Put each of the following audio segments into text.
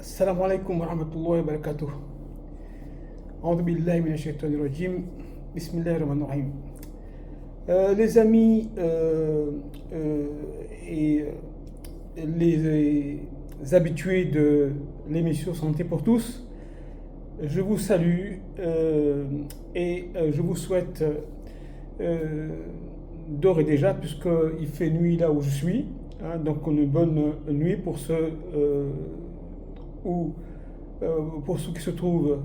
Assalamu alaikum wa rahmatullahi wa barakatuh. A'udhu billahi minash shaitanir rajim. Bismillahir rahmanir rahim. Les amis et les habitués de l'émission Santé pour tous, je vous salue et je vous souhaite d'ores et déjà, puisqu'il fait nuit là où je suis, donc une bonne nuit pour ceux pour ceux qui se trouvent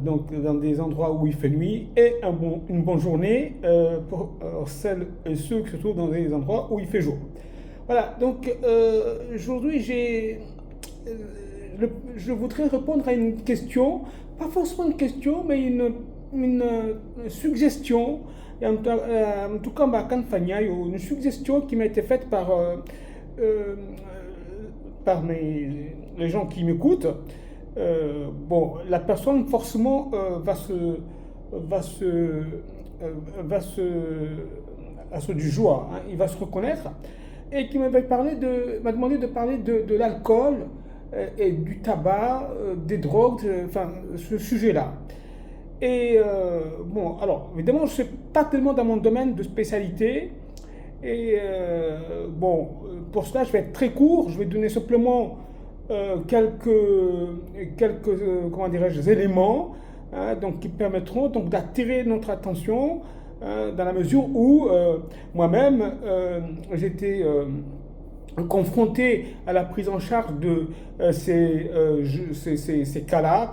donc dans des endroits où il fait nuit, et une bonne journée pour celles et ceux qui se trouvent dans des endroits où il fait jour. Voilà, donc aujourd'hui je voudrais répondre à une question, pas forcément une question, mais une suggestion, en tout cas une suggestion qui m'a été faite par les gens qui m'écoutent. La personne forcément va du joie, il va se reconnaître, et qui m'a demandé de parler de l'alcool et du tabac, des drogues, enfin ce sujet-là. Et alors évidemment je ne suis pas tellement dans mon domaine de spécialité, et pour cela je vais être très court, je vais donner simplement quelques comment dirais-je, éléments donc, qui permettront donc, d'attirer notre attention dans la mesure où moi-même j'étais confronté à la prise en charge de ces cas-là,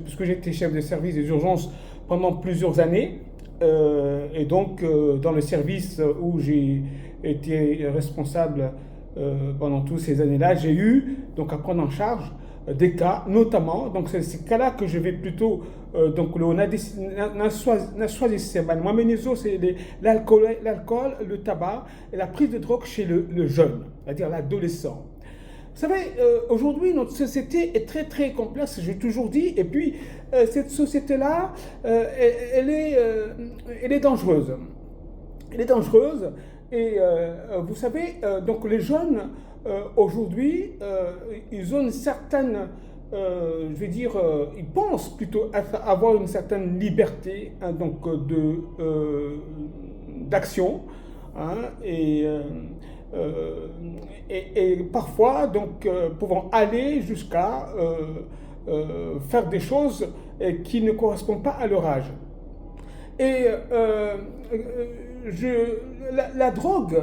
puisque j'étais chef de service des urgences pendant plusieurs années, et donc dans le service où j'ai été responsable pendant toutes ces années-là, j'ai eu donc à prendre en charge des cas, notamment, donc c'est ces cas-là que je vais plutôt donc le c'est l'alcool, le tabac et la prise de drogue chez le jeune, c'est-à-dire l'adolescent. Vous savez, aujourd'hui, notre société est très très complexe, j'ai toujours dit, et puis cette société-là, elle est dangereuse. Elle est dangereuse, et vous savez, donc les jeunes, aujourd'hui, ils ont une certaine, je vais dire, ils pensent plutôt avoir une certaine liberté d'action, et parfois donc pouvant aller jusqu'à faire des choses qui ne correspondent pas à leur âge. Et la drogue,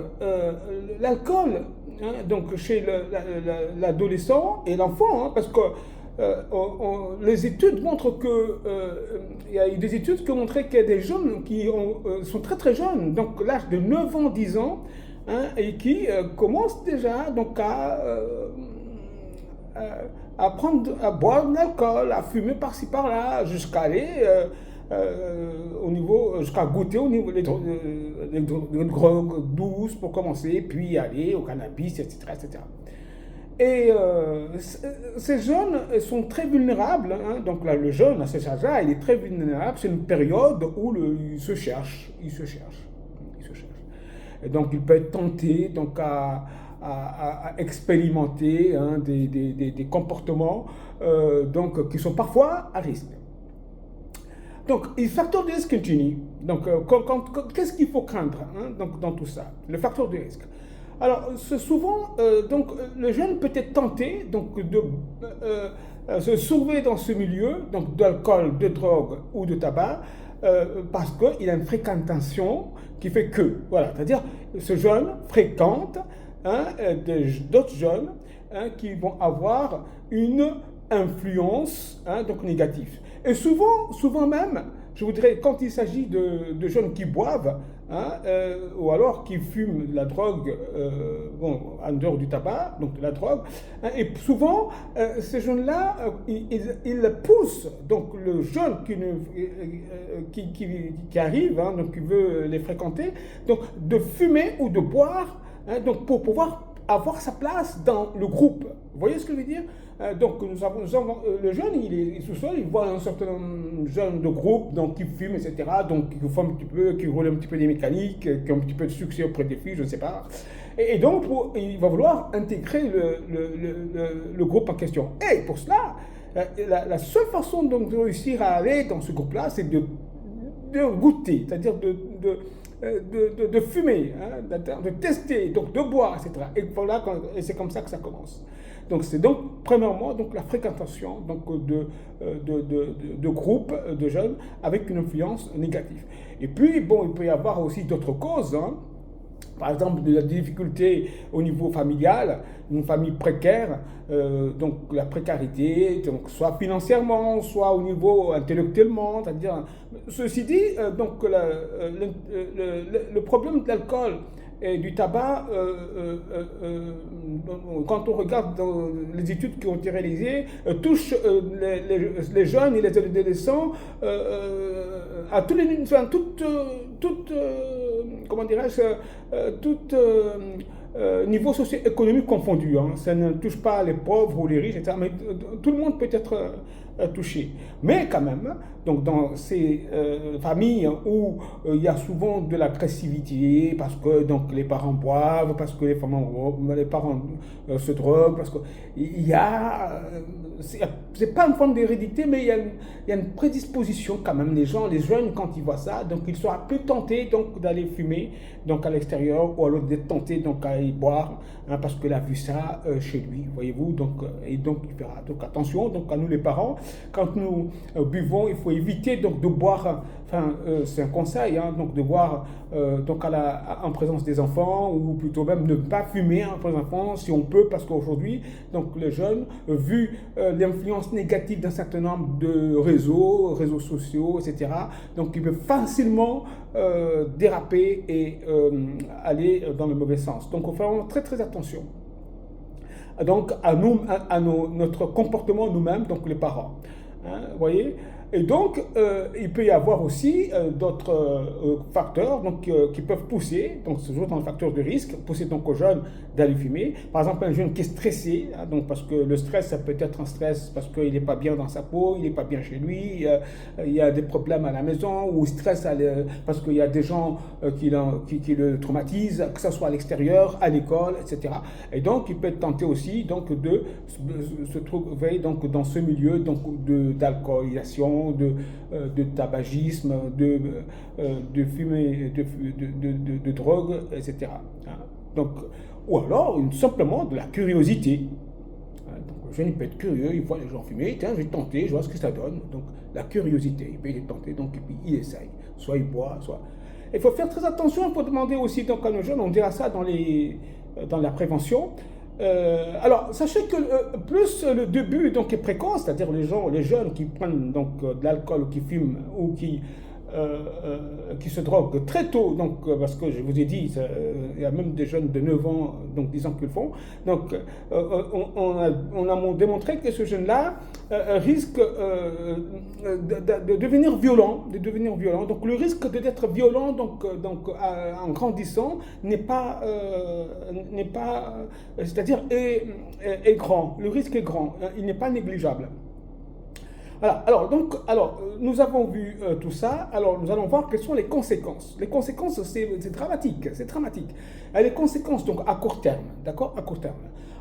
l'alcool, donc chez l'adolescent et l'enfant, parce que les études montrent il y a eu des études qui ont montré qu'il y a des jeunes qui sont très très jeunes, donc l'âge de 9 ans, 10 ans, et qui commencent déjà donc à boire de l'alcool, à fumer par-ci par-là, jusqu'à aller jusqu'à goûter au niveau des drogues douces pour commencer, puis aller au cannabis, etc. etc. Et ces jeunes sont très vulnérables, donc là, le jeune à cet âge-là, il est très vulnérable, c'est une période où il se cherche. Et donc il peut être tenté donc, à expérimenter des comportements donc, qui sont parfois à risque. Donc, les facteurs de risque continue. Donc, qu'est-ce qu'il faut craindre donc, dans tout ça? Le facteur de risque. Alors, souvent, donc, le jeune peut être tenté donc, de se sauver dans ce milieu, donc d'alcool, de drogue ou de tabac, parce qu'il a une fréquentation qui fait que, voilà, c'est-à-dire ce jeune fréquente d'autres jeunes qui vont avoir une influence donc négative. Et souvent même, je voudrais, quand il s'agit de jeunes qui boivent, ou alors qui fument la drogue, en dehors du tabac, donc de la drogue, et souvent, ces jeunes-là, ils poussent donc le jeune qui arrive, donc qui veut les fréquenter, donc de fumer ou de boire, donc pour pouvoir avoir sa place dans le groupe. Vous voyez ce que je veux dire? Donc nous avons le jeune, il est sous-sol, il voit un certain jeune de groupe donc, qui fume, etc. Donc qui roule un petit peu des mécaniques, qui ont un petit peu de succès auprès des filles, je ne sais pas. Et donc, il va vouloir intégrer le groupe en question. Et pour cela, la seule façon de réussir à aller dans ce groupe-là, c'est de goûter, c'est-à-dire de fumer, hein, de tester, donc de boire, etc. Et voilà, et c'est comme ça que ça commence. Donc c'est donc premièrement donc la fréquentation donc de groupes de jeunes avec une influence négative. Et puis bon, il peut y avoir aussi d'autres causes. Hein. Par exemple, de la difficulté au niveau familial, une famille précaire, donc la précarité, donc soit financièrement, soit au niveau intellectuellement, c'est-à-dire, ceci dit, donc le problème de l'alcool et du tabac, quand on regarde dans les études qui ont été réalisées, touche les jeunes et les adolescents à tous les, enfin, comment dirais-je, tout niveau socio-économique confondu. Hein. Ça ne touche pas les pauvres ou les riches, etc. Mais tout le monde peut être touché. Mais quand même, donc dans ces familles où il y a souvent de l'agressivité, parce que donc, les parents boivent, parce que les parents se droguent, parce qu'il y a... c'est pas une forme d'hérédité, mais il y a une prédisposition quand même. Les jeunes, quand ils voient ça, donc ils sont plus tentés donc, d'aller fumer donc, à l'extérieur, ou alors d'être tentés donc, à aller boire, hein, parce qu'il a vu ça chez lui, voyez-vous. Donc, et donc, il fera donc attention donc, à nous les parents. Quand nous buvons, il faut éviter donc, de boire, enfin c'est un conseil, hein, donc de boire donc en présence des enfants, ou plutôt même ne pas fumer en présence des enfants si on peut, parce qu'aujourd'hui, donc les jeunes, vu l'influence négative d'un certain nombre de réseaux sociaux, etc., donc ils peuvent facilement déraper et aller dans le mauvais sens. Donc il faut faire très très attention. Donc à notre comportement nous-mêmes, donc les parents. Hein, vous voyez? Et donc, il peut y avoir aussi d'autres facteurs donc, qui peuvent pousser, donc c'est toujours dans le facteur de risque, pousser donc aux jeunes d'aller fumer. Par exemple, un jeune qui est stressé, hein, donc parce que le stress, ça peut être un stress parce qu'il n'est pas bien dans sa peau, il n'est pas bien chez lui, il y a des problèmes à la maison, ou stress parce qu'il y a des gens qui le traumatisent, que ce soit à l'extérieur, à l'école, etc. Et donc, il peut être tenté aussi donc, de se trouver donc, dans ce milieu donc, d'alcoolisation, de tabagisme, de fumée, de drogue, etc. Hein. Donc, ou alors simplement de la curiosité. Hein. Donc, le jeune peut être curieux, il voit les gens fumer, tiens, je vais tenter, je vois ce que ça donne. Donc la curiosité, il peut être tenté, donc et puis il essaye. Soit il boit, soit... Il faut faire très attention, il faut demander aussi donc, à nos jeunes, on dira ça dans la prévention. Alors, sachez que plus le début donc, est précoce, c'est-à-dire les jeunes qui prennent donc, de l'alcool ou qui fument ou qui se droguent très tôt, donc, parce que je vous ai dit, il y a même des jeunes de 9 ans, donc 10 ans qui le font. Donc, on a démontré que ce jeune-là risque de devenir violent, Donc, le risque d'être violent donc, en grandissant n'est pas c'est-à-dire est grand. Le risque est grand, il n'est pas négligeable. Voilà. Alors, nous avons vu tout ça. Alors, nous allons voir quelles sont les conséquences. Les conséquences, c'est dramatique, Les conséquences, donc, à court terme, d'accord? À court terme.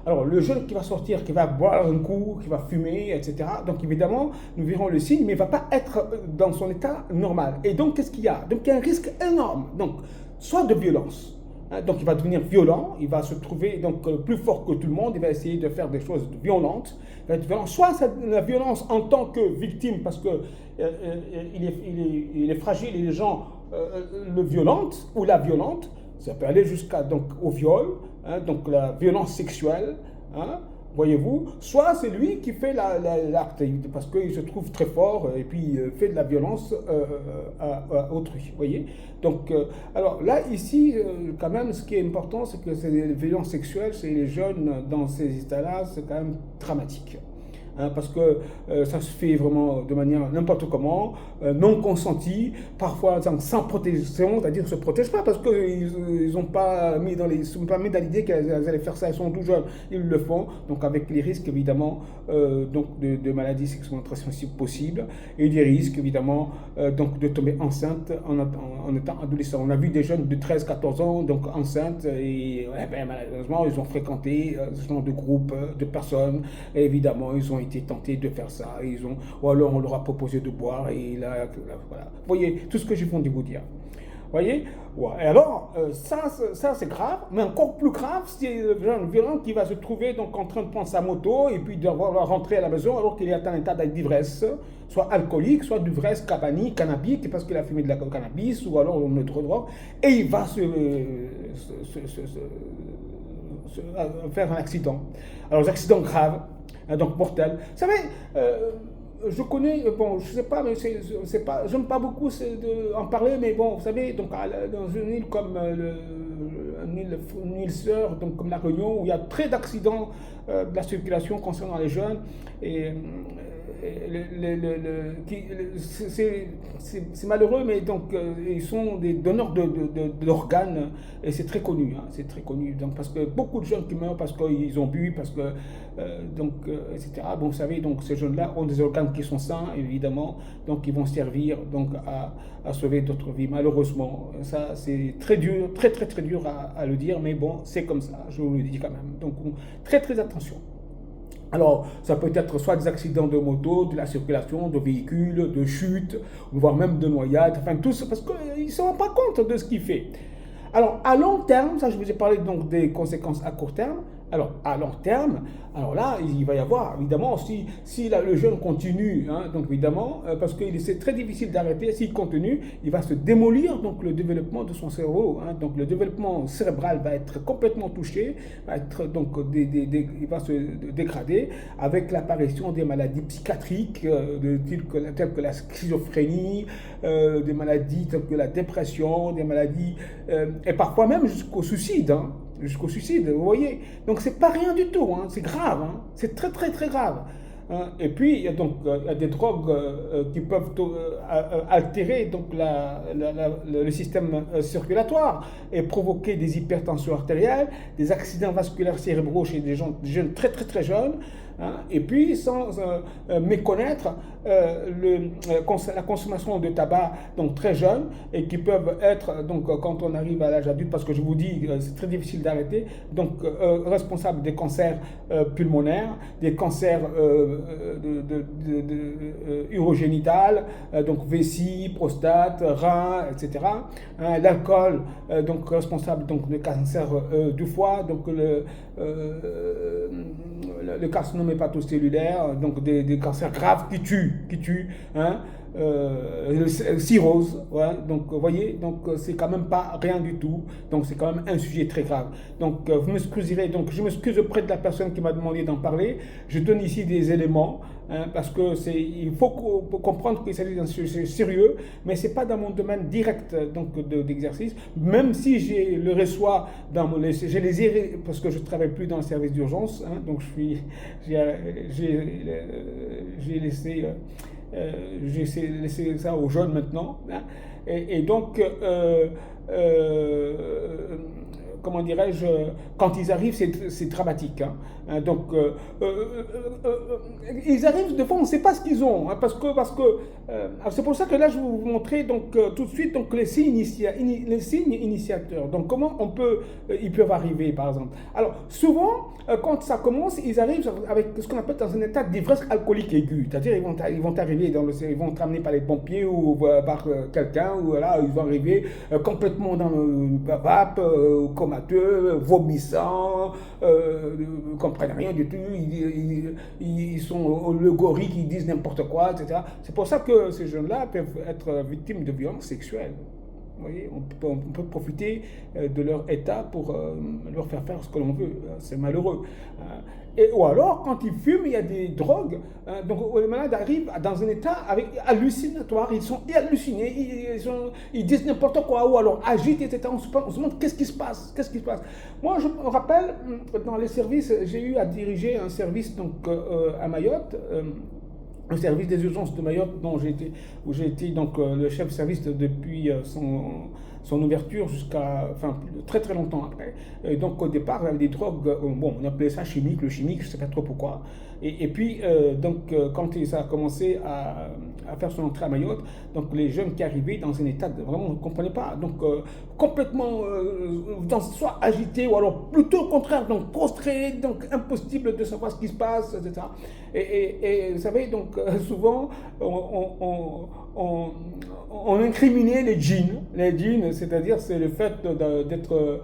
Alors, le jeune qui va sortir, qui va boire un coup, qui va fumer, etc. Donc, évidemment, nous verrons le signe, mais il ne va pas être dans son état normal. Et donc, qu'est-ce qu'il y a? Donc, il y a un risque énorme. Donc, soit de violence. Donc il va devenir violent, il va se trouver donc plus fort que tout le monde, il va essayer de faire des choses violentes. Il va être violent. Soit la violence en tant que victime, parce que il est fragile et les gens le violentent ou la violentent. Ça peut aller jusqu'à donc au viol, hein, donc la violence sexuelle. Hein, voyez-vous, soit c'est lui qui fait l'acte, parce qu'il se trouve très fort et puis fait de la violence à autrui, voyez. Donc, alors là, ici, quand même, ce qui est important, c'est que c'est les violences sexuelles, c'est les jeunes dans ces états-là, c'est quand même dramatique. hein, parce que ça se fait vraiment de manière n'importe comment, non consentie, parfois sans protection, c'est-à-dire ne se protègent pas parce qu'ils n'ont pas mis sont pas mis dans l'idée qu'elles allaient faire ça, elles sont tout jeunes, ils le font, donc avec les risques évidemment donc de maladies sexuellement transmissibles possibles et des risques évidemment donc de tomber enceinte en étant adolescent. On a vu des jeunes de 13-14 ans donc enceintes et malheureusement ils ont fréquenté ce genre de groupe de personnes et évidemment ils ont été tentés de faire ça, ou alors on leur a proposé de boire et là voilà. Vous voyez tout ce que je viens de vous dire. Vous voyez, ouais. Et alors, ça c'est grave, mais encore plus grave, c'est le jeune violent qui va se trouver donc en train de prendre sa moto et puis devoir rentrer à la maison alors qu'il est en état d'ivresse, soit alcoolique, soit d'ivresse cannabique, parce qu'il a fumé de la cannabis ou alors une autre drogue, et il va faire un accident. Alors, des accidents graves, donc mortels. Vous savez, je connais, bon, je sais pas, mais c'est pas, j'aime pas beaucoup en parler, mais bon, vous savez, donc dans une île comme une île sœur, donc comme la Réunion, où il y a très d'accidents de la circulation concernant les jeunes, et c'est malheureux, mais donc ils sont des donneurs d'organes et c'est très connu, hein, c'est très connu. Donc parce que beaucoup de jeunes qui meurent parce qu'ils ont bu, parce que etc. Bon, vous savez, donc ces jeunes-là ont des organes qui sont sains, évidemment, donc ils vont servir donc à sauver d'autres vies. Malheureusement, ça c'est très dur, très très très dur à le dire, mais bon, c'est comme ça, je vous le dis quand même. Donc très très attention. Alors, ça peut être soit des accidents de moto, de la circulation, de véhicules, de chutes, voire même de noyades, enfin tout ça, parce qu'ils ne se rendent pas compte de ce qu'il fait. Alors, à long terme, ça je vous ai parlé donc des conséquences à court terme. Alors, à long terme, alors là, il va y avoir, évidemment, si le jeune continue, hein, donc évidemment, parce que c'est très difficile d'arrêter, s'il continue, il va se démolir, donc le développement de son cerveau, hein, donc le développement cérébral va être complètement touché, va être, donc, il va se dégrader avec l'apparition des maladies psychiatriques, telles que la schizophrénie, des maladies telles que la dépression, des maladies, et parfois même jusqu'au suicide, hein. Jusqu'au suicide, vous voyez. Donc c'est pas rien du tout, hein. C'est grave, hein. C'est très très très grave. Hein. Et puis il y a des drogues qui peuvent altérer donc le système circulatoire et provoquer des hypertensions artérielles, des accidents vasculaires cérébraux chez des jeunes très très très jeunes. Hein, et puis sans méconnaître la consommation de tabac donc très jeune et qui peuvent être donc quand on arrive à l'âge adulte, parce que je vous dis c'est très difficile d'arrêter, donc responsable des cancers pulmonaires, des cancers urogénitales, donc vessie, prostate, rein, etc. Hein, l'alcool donc responsable donc de cancer du foie, donc le carcinome hépatocellulaire, donc des cancers graves qui tuent, hein, cirrhose, ouais, donc vous voyez, donc c'est quand même pas rien du tout, donc c'est quand même un sujet très grave. Donc vous m'excuserez, donc je m'excuse auprès de la personne qui m'a demandé d'en parler, je donne ici des éléments, hein, parce que il faut comprendre qu'il s'agit d'un sujet sérieux, mais c'est pas dans mon domaine direct donc d'exercice, même si je le reçois je les ai, parce que je travaille plus dans le service d'urgence, hein, donc j'ai laissé ça aux jeunes maintenant, hein, et donc comment dirais-je, quand ils arrivent, c'est dramatique. Hein. Donc, ils arrivent, des fois, on ne sait pas ce qu'ils ont. Hein, parce que c'est pour ça que là, je vais vous montrer donc, tout de suite donc, les signes initiateurs. Donc, comment ils peuvent arriver, par exemple. Alors, souvent, quand ça commence, ils arrivent avec ce qu'on appelle dans un état d'ivresse alcoolique aiguë. C'est-à-dire, ils vont arriver, ils vont être amenés par les pompiers ou par quelqu'un, ou voilà, ils vont arriver complètement dans le vape, comateux, vomissant, ne comprennent rien du tout, ils sont eugoriques, ils disent n'importe quoi, etc. C'est pour ça que ces jeunes-là peuvent être victimes de violences sexuelles. Vous voyez, on peut profiter de leur état pour leur faire faire ce que l'on veut. C'est malheureux. Ou alors, quand ils fument, il y a des drogues. Donc, les malades arrivent dans un état hallucinatoire. Ils sont hallucinés. Ils disent n'importe quoi. Ou alors agitent, etc. On se demande qu'est-ce qui se passe. Qu'est-ce qui se passe. Moi, je me rappelle, dans les services, j'ai eu à diriger un service donc, à Mayotte. Un service des urgences de Mayotte où j'ai été donc le chef de service depuis son ouverture jusqu'à très très longtemps après. Et donc au départ, il y avait des drogues, bon, on appelait ça chimique, le chimique, je ne sais pas trop pourquoi. Et puis quand ça a commencé à faire son entrée à Mayotte, donc les jeunes qui arrivaient dans un état de vraiment on ne comprenait pas, donc complètement soit agités ou alors plutôt au contraire, donc prostrés, donc impossible de savoir ce qui se passe, etc. Et vous savez, donc souvent on incriminait les djinns. Les djinns, c'est-à-dire c'est le fait d'être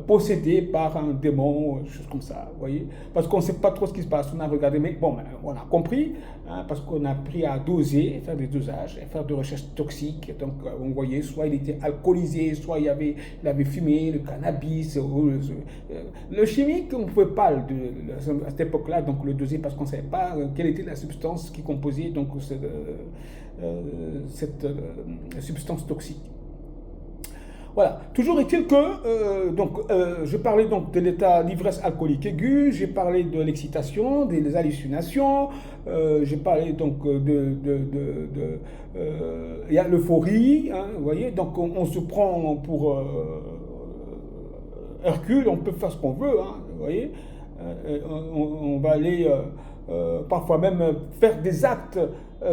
possédé par un démon, choses comme ça, vous voyez, parce qu'on ne sait pas trop ce qui se passe. On a regardé, mais bon, on a compris, hein, parce qu'on a appris à doser, faire des dosages, faire des recherches toxiques. Donc, on voyait, soit il était alcoolisé, soit il avait fumé le cannabis, le chimique, on ne pouvait pas, à cette époque-là, donc le doser parce qu'on ne savait pas quelle était la substance qui composait donc cette substance toxique. Voilà. Toujours est-il que, je parlais donc de l'état d'ivresse alcoolique aiguë, j'ai parlé de l'excitation, des hallucinations, j'ai parlé donc il y a l'euphorie, hein, vous voyez, donc on se prend pour Hercule, on peut faire ce qu'on veut, hein, vous voyez, on va aller parfois même faire des actes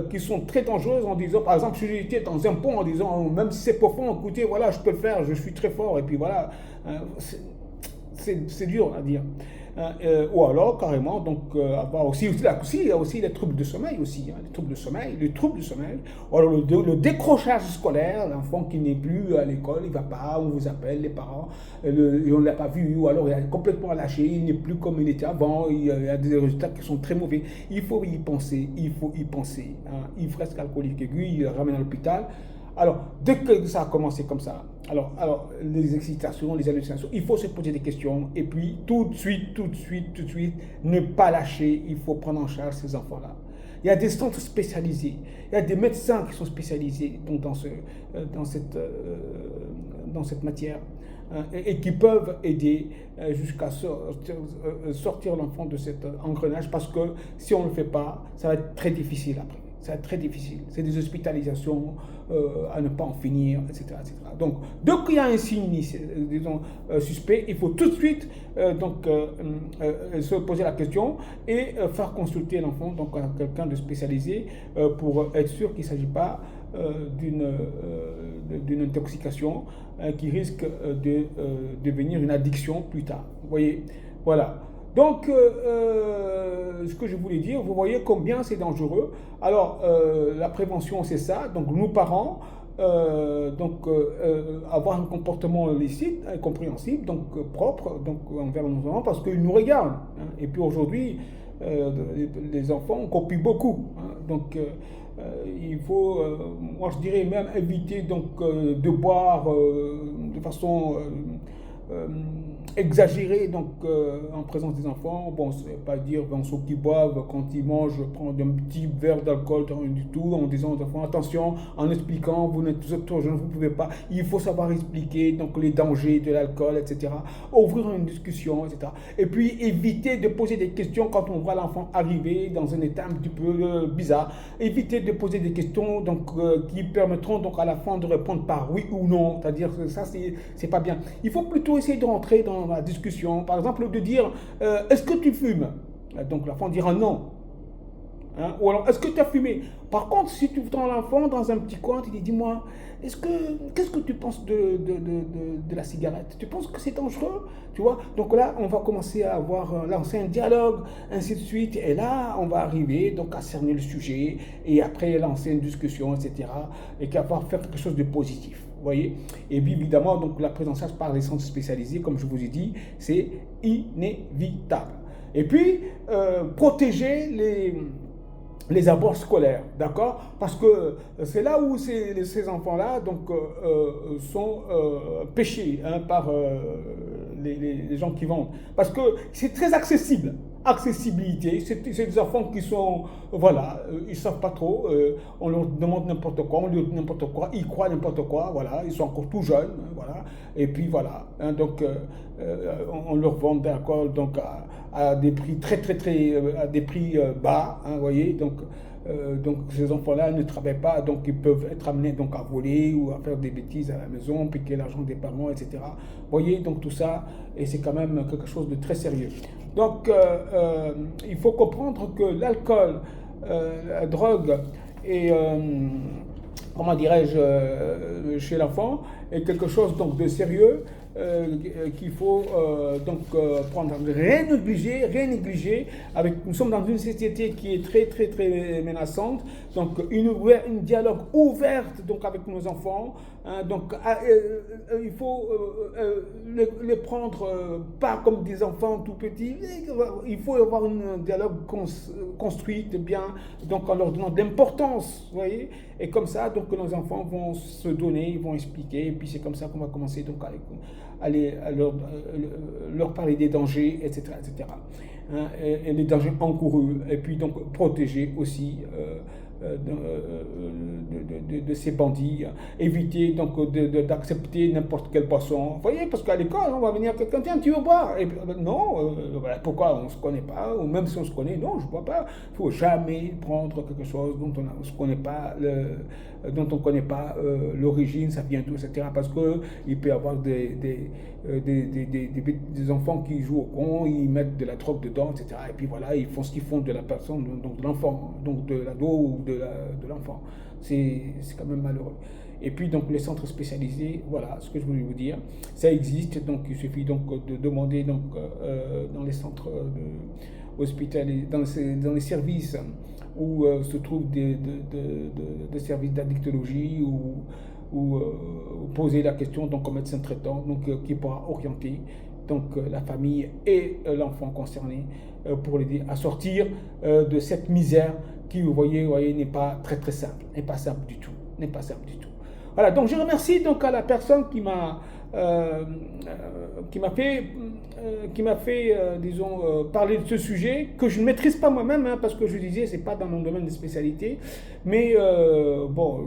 qui sont très dangereuses en disant, par exemple, si j'étais dans un pont en disant, même si c'est profond, écoutez, voilà, je peux le faire, je suis très fort, et puis voilà, c'est dur à dire. Ou alors, carrément, donc, avoir aussi, il y a aussi les troubles de sommeil aussi, hein, les troubles de sommeil, ou alors le décrochage scolaire, l'enfant qui n'est plus à l'école, il ne va pas, on vous appelle, les parents, et on ne l'a pas vu, ou alors il est complètement lâché, il n'est plus comme il était avant, il y a des résultats qui sont très mauvais. Il faut y penser, hein. Ivresse alcoolique aiguë, il le ramène à l'hôpital. Alors, dès que ça a commencé comme ça, alors les excitations, les hallucinations, il faut se poser des questions et puis tout de suite, ne pas lâcher, il faut prendre en charge ces enfants-là. Il y a des centres spécialisés, il y a des médecins qui sont spécialisés donc, dans cette matière et qui peuvent aider jusqu'à sortir l'enfant de cet engrenage parce que si on ne le fait pas, ça va être très difficile après. Ça va être très difficile. C'est des hospitalisations à ne pas en finir, etc. etc. Donc, dès qu'il y a un signe, disons, suspect, il faut tout de suite se poser la question et faire consulter l'enfant donc, à quelqu'un de spécialisé pour être sûr qu'il ne s'agit pas d'une intoxication qui risque de devenir une addiction plus tard. Vous voyez, voilà. Donc, ce que je voulais dire, vous voyez combien c'est dangereux. Alors, la prévention, c'est ça. Donc, nous, parents, avoir un comportement licite, compréhensible, donc propre donc, envers nos enfants, parce qu'ils nous regardent. Hein. Et puis aujourd'hui, les enfants copient beaucoup. Hein. Donc, il faut, moi je dirais même éviter donc, de boire de façon exagéré donc en présence des enfants. Bon, c'est pas dire ceux qui boivent quand ils mangent, prendre un petit verre d'alcool, rien du tout, en disant aux enfants attention, en expliquant, vous n'êtes trop jeune, vous ne pouvez pas. Il faut savoir expliquer donc les dangers de l'alcool, etc. Ouvrir une discussion, etc. Et puis éviter de poser des questions quand on voit l'enfant arriver dans un état un petit peu bizarre. Éviter de poser des questions donc qui permettront donc à la fin de répondre par oui ou non. C'est-à-dire que ça c'est pas bien. Il faut plutôt essayer de rentrer dans la discussion, par exemple de dire est-ce que tu fumes? Donc l'enfant dira non. Hein? Ou alors est-ce que tu as fumé? Par contre, si tu prends l'enfant dans un petit coin, tu lui dis dis-moi, qu'est-ce que tu penses de la cigarette? Tu penses que c'est dangereux? Tu vois? Donc là, on va commencer à lancer un dialogue, ainsi de suite, et là, on va arriver donc à cerner le sujet, et après lancer une discussion, etc., et faire quelque chose de positif. Vous voyez? Et puis évidemment, donc, la prise en charge par les centres spécialisés, comme je vous ai dit, c'est inévitable. Et puis, protéger les abords scolaires, d'accord? Parce que c'est là où ces enfants-là donc, sont pêchés hein, par les gens qui vendent. Parce que c'est très accessible. Accessibilité, c'est des enfants qui sont, voilà, ils ne savent pas trop, on leur demande n'importe quoi, on leur dit n'importe quoi, ils croient n'importe quoi, voilà, ils sont encore tout jeunes, hein, voilà, et puis voilà, hein, donc on leur vend d'accord donc à des prix à des prix bas, hein, vous voyez, donc ces enfants-là ne travaillent pas, donc ils peuvent être amenés donc à voler ou à faire des bêtises à la maison, piquer l'argent des parents, etc. Vous voyez, donc tout ça, et c'est quand même quelque chose de très sérieux. Donc il faut comprendre que l'alcool, la drogue et comment dirais-je, chez l'enfant est quelque chose donc de sérieux qu'il faut donc prendre, rien négliger, rien négliger. Nous sommes dans une société qui est très très très menaçante, donc une dialogue ouverte donc avec nos enfants. Hein, donc il faut les prendre pas comme des enfants tout petits. Il faut avoir un dialogue construit bien, donc en leur donnant de l'importance, vous voyez. Et comme ça, donc nos enfants vont se donner, ils vont expliquer, et puis c'est comme ça qu'on va commencer donc à leur parler des dangers, etc., etc. Hein, et les dangers encourus, et puis donc protéger aussi de ces bandits, éviter donc d'accepter n'importe quelle boisson. Vous voyez, parce qu'à l'école, on va venir quelqu'un, tiens, tu veux boire? Et, non, pourquoi on ne se connaît pas? Ou même si on se connaît, non, je ne bois pas. Il ne faut jamais prendre quelque chose dont on ne se connaît pas, dont on ne connaît pas l'origine, ça vient d'où, etc. Parce qu'il peut y avoir des enfants qui jouent au con, ils mettent de la drogue dedans, etc. Et puis voilà, ils font ce qu'ils font de la personne, donc de l'enfant, donc de l'ado ou de l'enfant. C'est quand même malheureux. Et puis donc les centres spécialisés, voilà ce que je voulais vous dire, ça existe, donc il suffit donc de demander donc, dans les centres hospitaliers, dans les services où se trouvent des services d'addictologie ou poser la question donc au médecin traitant donc, qui pourra orienter donc, la famille et l'enfant concerné pour l'aider à sortir de cette misère qui, vous voyez n'est pas très très simple, n'est pas simple du tout, n'est pas simple du tout. Voilà, donc je remercie donc à la personne qui m'a fait, disons, parler de ce sujet que je ne maîtrise pas moi-même, hein, parce que je disais, c'est pas dans mon domaine de spécialité, mais bon,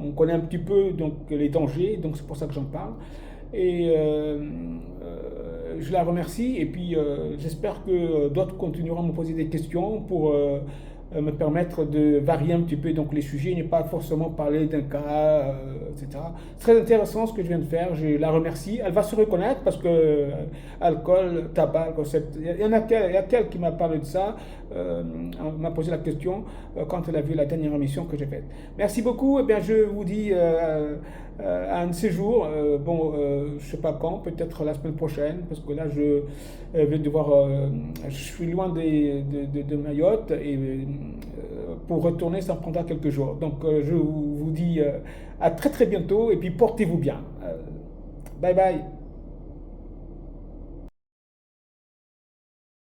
on connaît un petit peu donc les dangers, donc c'est pour ça que j'en parle. Et je la remercie, et puis j'espère que d'autres continueront à me poser des questions pour me permettre de varier un petit peu donc les sujets, ne pas forcément parler d'un cas, etc. C'est très intéressant ce que je viens de faire, je la remercie. Elle va se reconnaître parce que alcool, tabac, il y en a qu'elle qui m'a parlé de ça, m'a posé la question quand elle a vu la dernière émission que j'ai faite. Merci beaucoup, et bien je vous dis à un de ces jours, je ne sais pas quand, peut-être la semaine prochaine, parce que là je vais devoir, je suis loin de Mayotte, et pour retourner ça prendra quelques jours. Donc je vous dis à très très bientôt, et puis portez-vous bien. Bye bye.